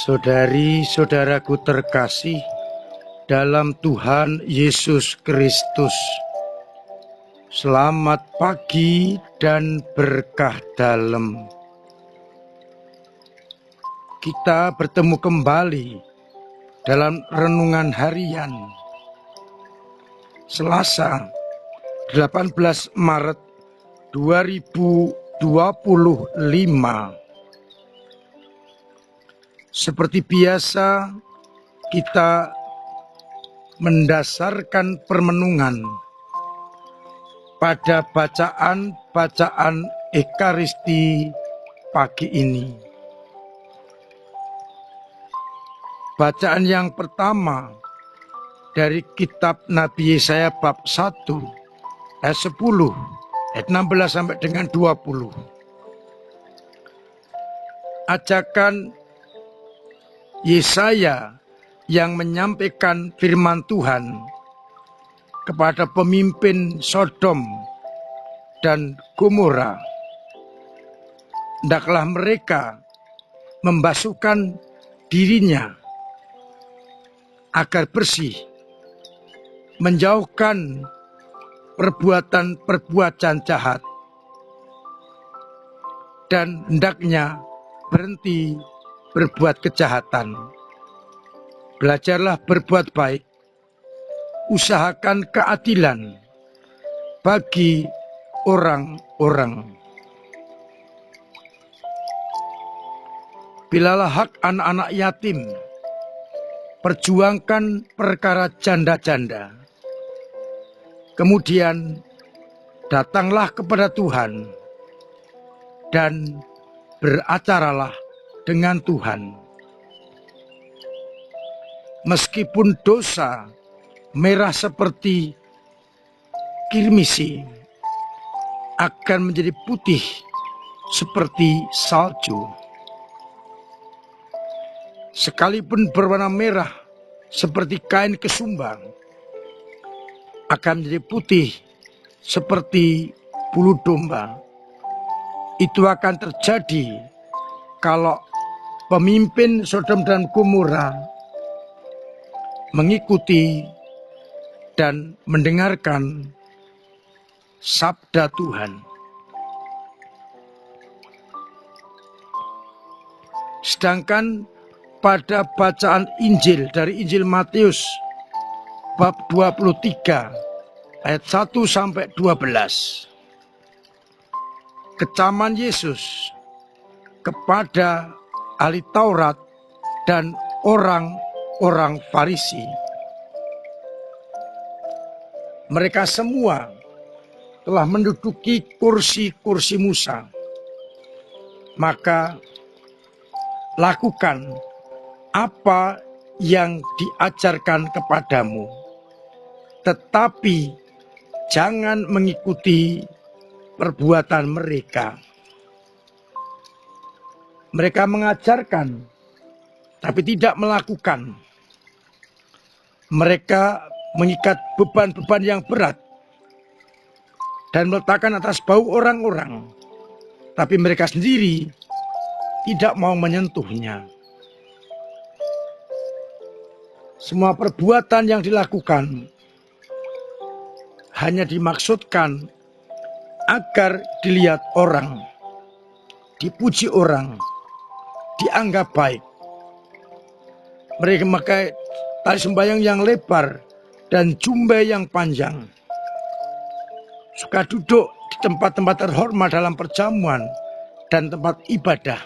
Saudari-saudaraku terkasih dalam Tuhan Yesus Kristus, selamat pagi dan berkah dalam. Kita bertemu kembali dalam renungan harian Selasa 18 Maret 2025. Seperti biasa, kita mendasarkan permenungan pada bacaan Ekaristi pagi ini. Bacaan yang pertama dari kitab Nabi Yesaya bab 1 ayat 10 ayat 16 sampai dengan 20. Ajakan Yesaya yang menyampaikan firman Tuhan kepada pemimpin Sodom dan Gomora. Hendaklah mereka membasuhkan dirinya agar bersih, menjauhkan perbuatan-perbuatan jahat, dan hendaknya berhenti berbuat kejahatan. Belajarlah berbuat baik, usahakan keadilan bagi orang-orang. Pilalah hak anak-anak yatim, perjuangkan perkara janda-janda. Kemudian datanglah kepada Tuhan dan beracaralah dengan Tuhan. Meskipun dosa merah seperti kirmisi, akan menjadi putih seperti salju. Sekalipun berwarna merah seperti kain kesumbang, akan menjadi putih seperti bulu domba. Itu akan terjadi kalau pemimpin Sodom dan Gomora mengikuti dan mendengarkan sabda Tuhan. Sedangkan pada bacaan Injil dari Injil Matius bab 23 ayat 1 sampai 12. Kecaman Yesus kepada ahli Taurat dan orang-orang Farisi. Mereka semua telah menduduki kursi-kursi Musa. Maka lakukan apa yang diajarkan kepadamu, tetapi jangan mengikuti perbuatan mereka. Mereka mengajarkan, tapi tidak melakukan. Mereka mengikat beban-beban yang berat dan meletakkan atas bahu orang-orang, tapi mereka sendiri tidak mau menyentuhnya. Semua perbuatan yang dilakukan hanya dimaksudkan agar dilihat orang, dipuji orang, dianggap baik. Mereka memakai tali sembahyang yang lebar dan jubah yang panjang. Suka duduk di tempat-tempat terhormat dalam perjamuan dan tempat ibadah.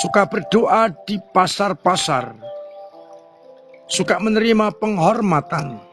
Suka berdoa di pasar-pasar. Suka menerima penghormatan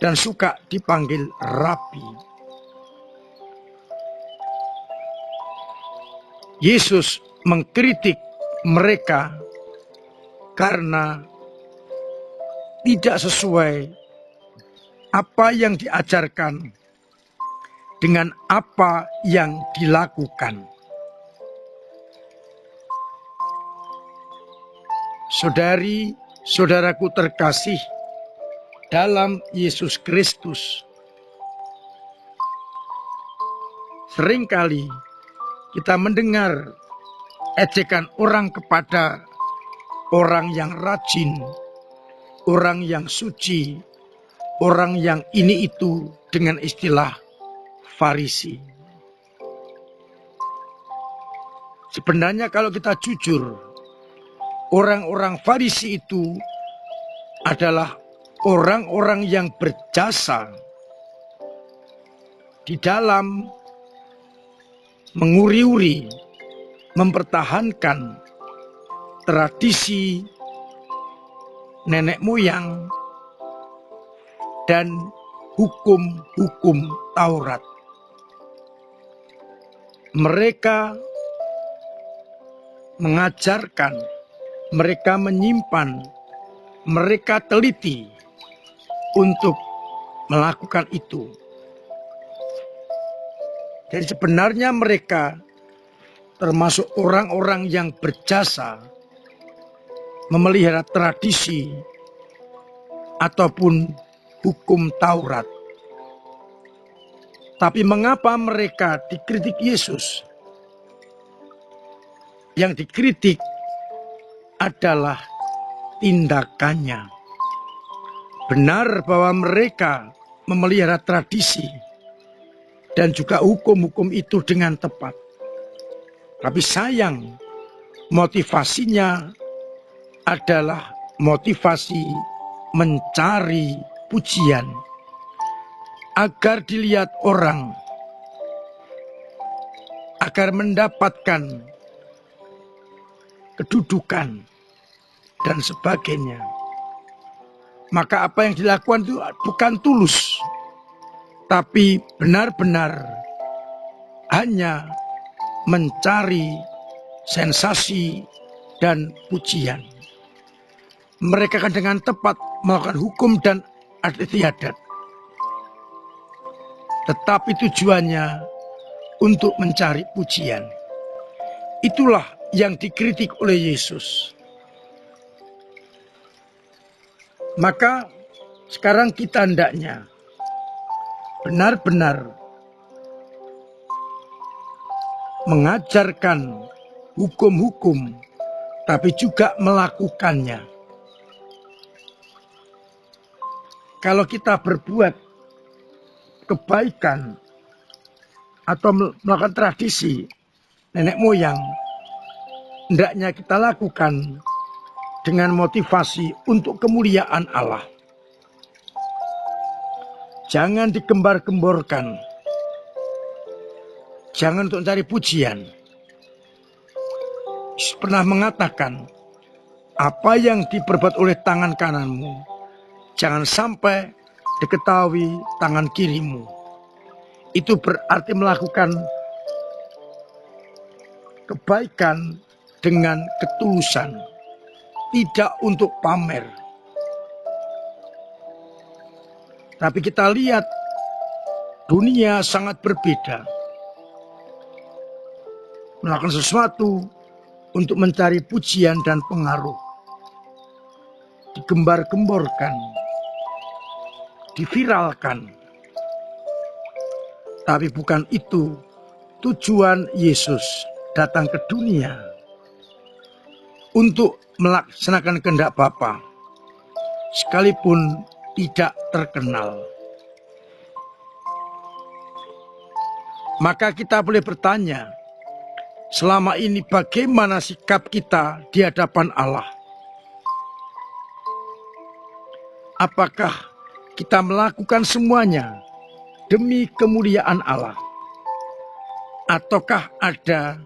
dan suka dipanggil rabi. Yesus mengkritik mereka karena tidak sesuai apa yang diajarkan dengan apa yang dilakukan. Saudari-saudaraku terkasih dalam Yesus Kristus, seringkali kita mendengar ejekan orang kepada orang yang rajin, orang yang suci, orang yang ini itu dengan istilah Farisi. Sebenarnya kalau kita jujur, orang-orang Farisi itu adalah orang-orang yang berjasa di dalam menguri-uri, mempertahankan tradisi nenek moyang dan hukum-hukum Taurat. Mereka mengajarkan, mereka menyimpan, mereka teliti untuk melakukan itu. Dan sebenarnya mereka termasuk orang-orang yang berjasa memelihara tradisi ataupun hukum Taurat. Tapi mengapa mereka dikritik Yesus? Yang dikritik adalah tindakannya. Benar bahwa mereka memelihara tradisi dan juga hukum-hukum itu dengan tepat. Tapi sayang, motivasinya adalah motivasi mencari pujian agar dilihat orang, agar mendapatkan kedudukan dan sebagainya. Maka apa yang dilakukan itu bukan tulus, tapi benar-benar hanya mencari sensasi dan pujian. Mereka kan dengan tepat melakukan hukum dan adat istiadat, tetapi tujuannya untuk mencari pujian. Itulah yang dikritik oleh Yesus. Maka sekarang kita hendaknya benar-benar mengajarkan hukum-hukum, tapi juga melakukannya. Kalau kita berbuat kebaikan atau melakukan tradisi nenek moyang, hendaknya kita lakukan dengan motivasi untuk kemuliaan Allah. Jangan digembar-gemborkan. Jangan untuk mencari pujian. Yesus pernah mengatakan, apa yang diperbuat oleh tangan kananmu, jangan sampai diketahui tangan kirimu. Itu berarti melakukan kebaikan dengan ketulusan, tidak untuk pamer. Tapi kita lihat dunia sangat berbeda. Melakukan sesuatu untuk mencari pujian dan pengaruh. Digembar-gemborkan, diviralkan. Tapi bukan itu tujuan Yesus datang ke dunia untuk melaksanakan kehendak Bapa, sekalipun tidak terkenal. Maka kita boleh bertanya, selama ini bagaimana sikap kita di hadapan Allah? Apakah kita melakukan semuanya demi kemuliaan Allah? Ataukah ada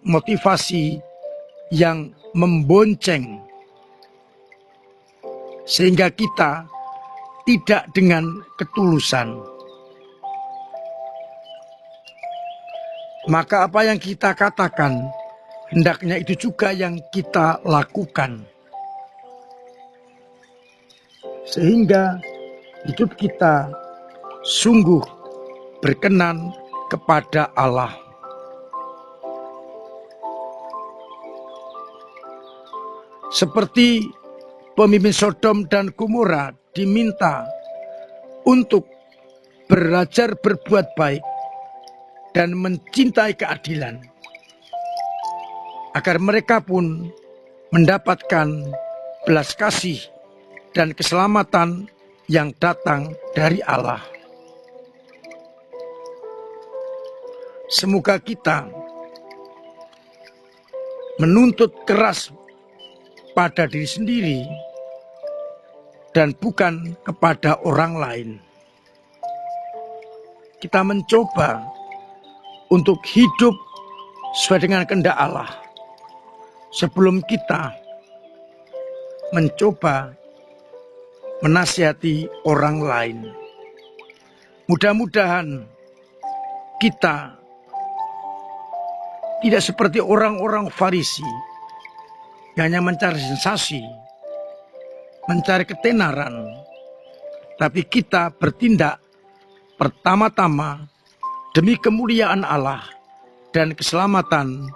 motivasi yang membonceng sehingga kita tidak dengan ketulusan? Maka apa yang kita katakan, hendaknya itu juga yang kita lakukan. Sehingga hidup kita sungguh berkenan kepada Allah. Seperti pemimpin Sodom dan Gomora diminta untuk belajar berbuat baik dan mencintai keadilan. agar mereka pun mendapatkan belas kasih dan keselamatan yang datang dari Allah. Semoga kita menuntut keras pada diri sendiri dan bukan kepada orang lain. Kita mencoba untuk hidup sesuai dengan kehendak Allah sebelum kita mencoba menasihati orang lain. Mudah-mudahan kita tidak seperti orang-orang Farisi yang hanya mencari sensasi, mencari ketenaran, tapi kita bertindak pertama-tama demi kemuliaan Allah dan keselamatan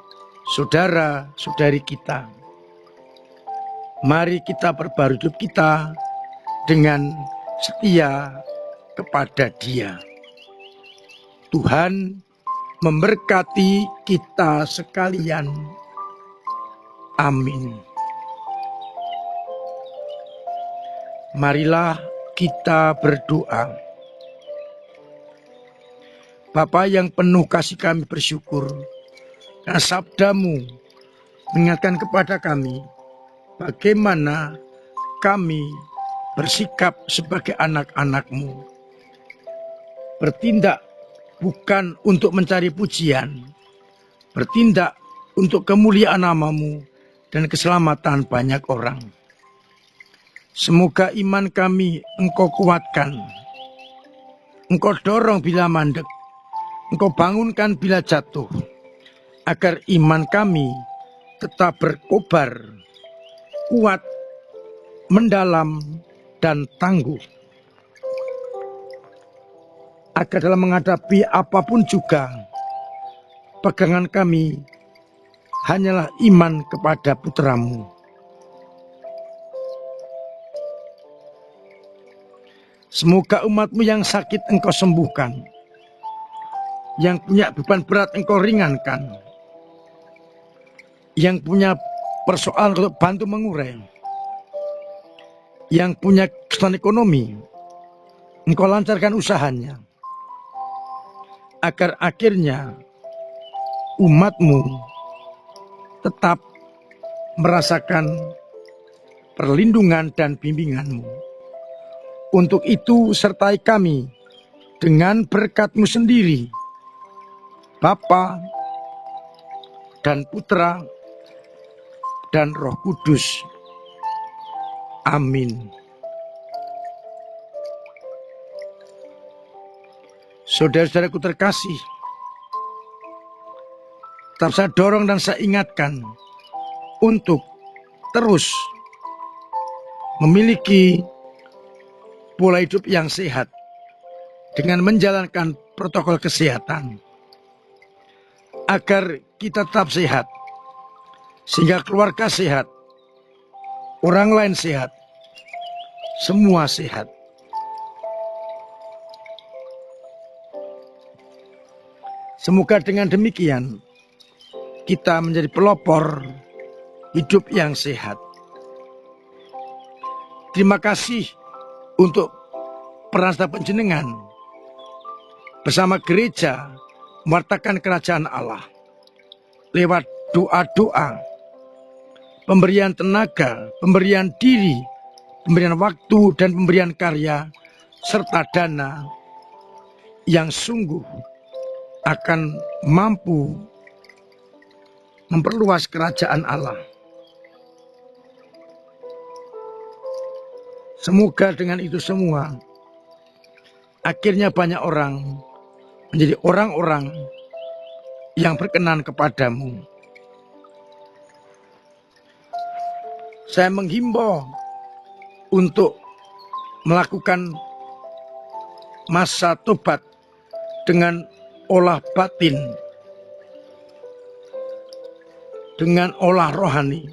saudara-saudari kita. Mari kita perbarui hidup kita dengan setia kepada Dia. Tuhan memberkati kita sekalian. Amin. Marilah kita berdoa. Bapa yang penuh kasih, kami bersyukur karena sabda-Mu mengingatkan kepada kami bagaimana kami bersikap sebagai anak-anak-Mu. Bertindak bukan untuk mencari pujian, bertindak untuk kemuliaan nama-Mu dan keselamatan banyak orang. Semoga iman kami Engkau kuatkan, Engkau dorong bila mandek, Engkau bangunkan bila jatuh, agar iman kami tetap berkobar, kuat, mendalam, dan tangguh. Agar dalam menghadapi apapun juga, pegangan kami hanyalah iman kepada Putra-Mu. Semoga umat-Mu yang sakit Engkau sembuhkan, yang punya beban berat Engkau ringankan, yang punya persoalan untuk bantu mengurai, yang punya kesulitan ekonomi Engkau lancarkan usahanya, agar akhirnya umat-Mu tetap merasakan perlindungan dan bimbingan-Mu. Untuk itu sertai kami dengan berkat-Mu sendiri, Bapa dan Putra dan Roh Kudus. Amin. Saudara-saudaraku terkasih, tetap saya dorong dan saya ingatkan untuk terus memiliki pola hidup yang sehat dengan menjalankan protokol kesehatan agar kita tetap sehat, sehingga keluarga sehat, orang lain sehat, semua sehat. Semoga dengan demikian kita menjadi pelopor hidup yang sehat. Terima kasih untuk peran serta panjenengan bersama gereja mewartakan kerajaan Allah lewat doa-doa, pemberian tenaga, pemberian diri, pemberian waktu, dan pemberian karya, serta dana yang sungguh akan mampu memperluas kerajaan Allah. Semoga dengan itu semua akhirnya banyak orang menjadi orang-orang yang berkenan kepadamu. Saya menghimbau untuk melakukan masa tobat dengan olah batin, dengan olah rohani,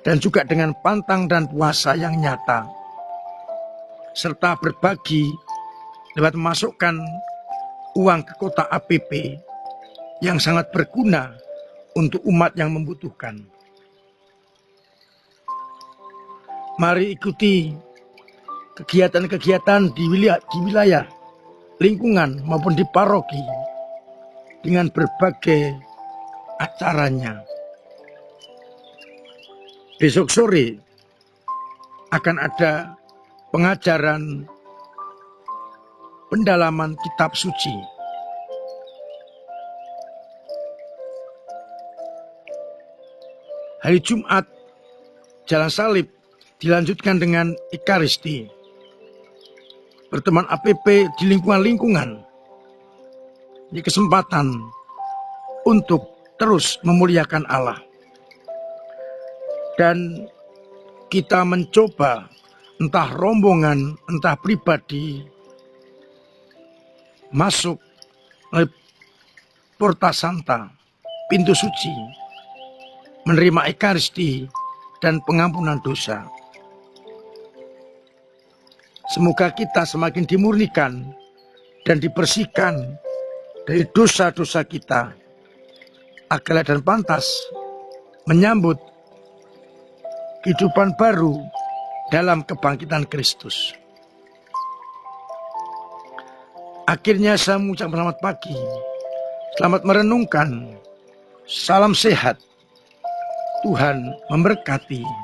dan juga dengan pantang dan puasa yang nyata, serta berbagi lewat memasukkan uang ke kotak APP yang sangat berguna untuk umat yang membutuhkan. Mari ikuti kegiatan-kegiatan di wilayah, lingkungan maupun di paroki dengan berbagai acaranya. Besok sore akan ada pengajaran pendalaman kitab suci. Hari Jumat, Jalan Salib dilanjutkan dengan Ekaristi. Pertemuan APP di lingkungan. Ini kesempatan untuk terus memuliakan Allah. Dan kita mencoba, entah rombongan, entah pribadi, masuk melalui Porta Santa, pintu suci, menerima Ekaristi dan pengampunan dosa. Semoga kita semakin dimurnikan dan dibersihkan dari dosa-dosa kita, agar dan pantas menyambut kehidupan baru dalam kebangkitan Kristus. Akhirnya saya mengucapkan selamat pagi, selamat merenungkan, salam sehat, Tuhan memberkati.